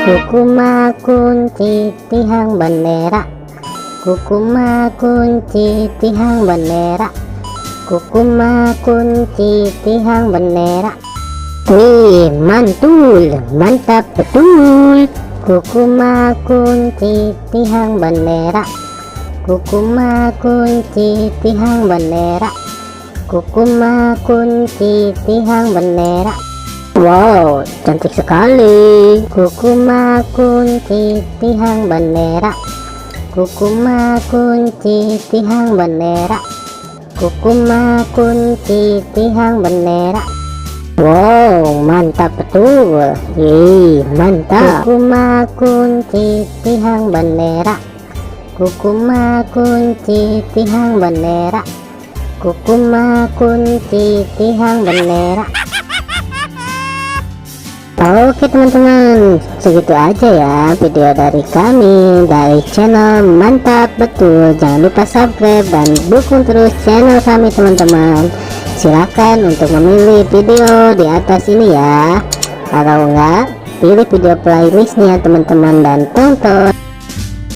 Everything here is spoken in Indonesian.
Kukuma kunci tihang bendera, kukuma kunci tihang bendera, kukuma kunci tihang bendera. Wih, mantul, mantap betul. Kukuma kunci tihang bendera, kukuma kunci tihang bendera, kukuma kunci tihang bendera. Wow, cantik sekali. Kukuma kunci tihang bendera, kukuma kunci tihang bendera, kukuma kunci tihang bendera. Wow, mantap betul. Mantap. Kukuma kunci tihang bendera, kukuma kunci tihang bendera, kukuma kunci tihang bendera. Oke teman-teman, segitu aja ya video dari kami dari channel Mantap Betul. Jangan lupa subscribe dan dukung terus channel kami teman-teman. Silakan untuk memilih video di atas ini ya. Kalau enggak, pilih video playlistnya teman-teman dan tonton.